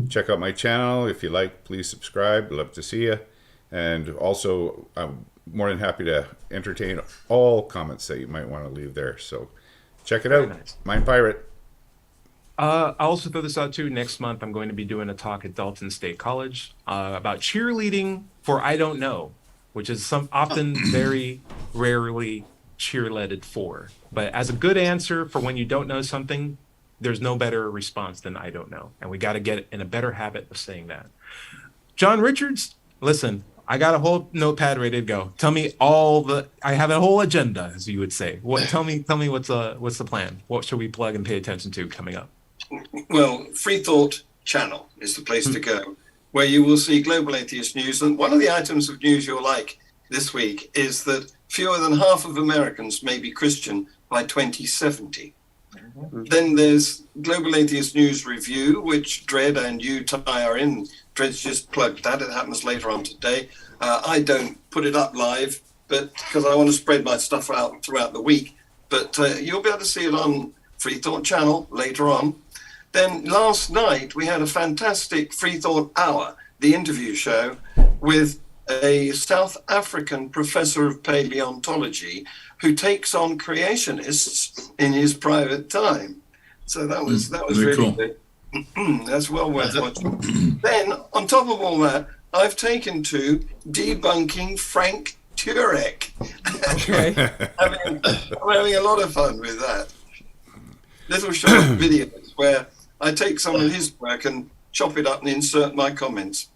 check out my channel. If you like, please subscribe. Love to see you. And also, I'm more than happy to entertain all comments that you might want to leave there. So check it out. Nice. Mind Pirate. I'll also throw this out too. Next month, I'm going to be doing a talk at Dalton State College about cheerleading for I don't know, which is often very rarely cheerleaded for. But as a good answer for when you don't know something, there's no better response than I don't know. And we got to get in a better habit of saying that. John Richards, listen, I got a whole notepad ready to go. Tell me I have a whole agenda, as you would say. Tell me what's the plan? What should we plug and pay attention to coming up? Well, Freethought channel is the place to go, where you will see global atheist news. And one of the items of news you'll like this week is that fewer than half of Americans may be Christian by 2070. Then there's Global Atheist News Review, which Dread and you, Ty, are in. Dread's just plugged that. It happens later on today. I don't put it up live, but because I want to spread my stuff out throughout the week. But you'll be able to see it on Freethought channel later on. Then last night, we had a fantastic Freethought Hour, the interview show, with a South African professor of paleontology who takes on creationists in his private time. So that was really cool. good. That's well worth watching. Then, on top of all that, I've taken to debunking Frank Turek. Okay. I'm having a lot of fun with that. Little short videos where I take some of his work and chop it up and insert my comments.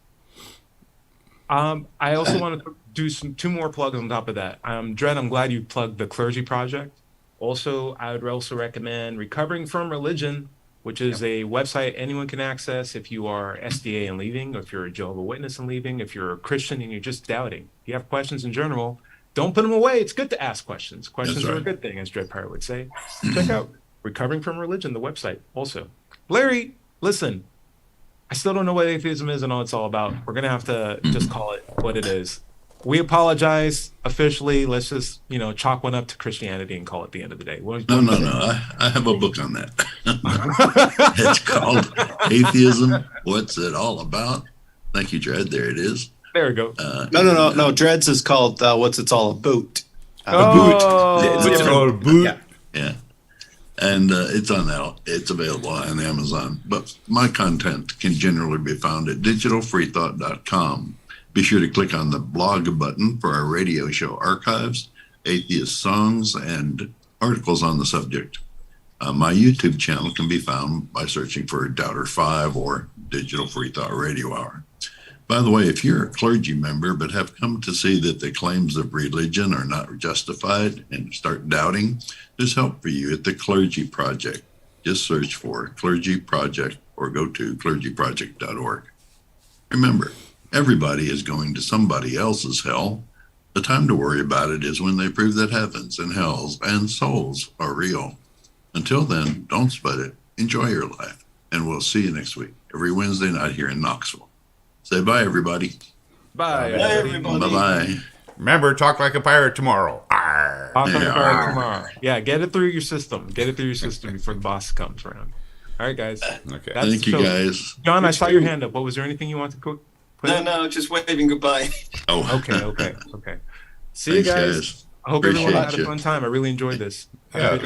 I also want to do two more plugs on top of that. Dred, I'm glad you plugged the Clergy Project. Also, I would also recommend Recovering from Religion, which is a website anyone can access if you are SDA and leaving, or if you're a Jehovah's Witness and leaving, if you're a Christian and you're just doubting. If you have questions in general, don't put them away. It's good to ask questions. Questions are a good thing, as Dred Pirate would say. Check out Recovering from Religion, the website also. Larry, listen, I still don't know what atheism is and all it's all about. We're going to have to just call it what it is. We apologize officially. Let's just, chalk one up to Christianity and call it the end of the day. No. I have a book on that. It's called Atheism. What's it all about? Thank you, Dred. There it is. There we go. No. Dreads is called What's It's All About. What's it all about? Yeah. And it's on that. It's available on Amazon. But my content can generally be found at digitalfreethought.com. Be sure to click on the blog button for our radio show archives, atheist songs, and articles on the subject. My YouTube channel can be found by searching for Doubter 5 or Digital Freethought Radio Hour. By the way, if you're a clergy member but have come to see that the claims of religion are not justified and start doubting, there's help for you at the Clergy Project. Just search for Clergy Project or go to clergyproject.org. Remember, everybody is going to somebody else's hell. The time to worry about it is when they prove that heavens and hells and souls are real. Until then, don't sweat it. Enjoy your life and we'll see you next week, every Wednesday night here in Knoxville. Say bye, everybody. Bye. Bye, everybody. Bye-bye. Remember, talk like a pirate tomorrow. Arr. Talk on Yeah. fire tomorrow. Yeah, get it through your system. Get it through your system before the boss comes around. All right, guys. Okay. That's Thank you, so- guys. John, I saw your hand up. What was there anything you want to put No, just waving goodbye. Oh, Okay. See you Thanks, guys. guys. I hope everyone Appreciate had a you. fun time. I really enjoyed this. Have a Yeah. good day.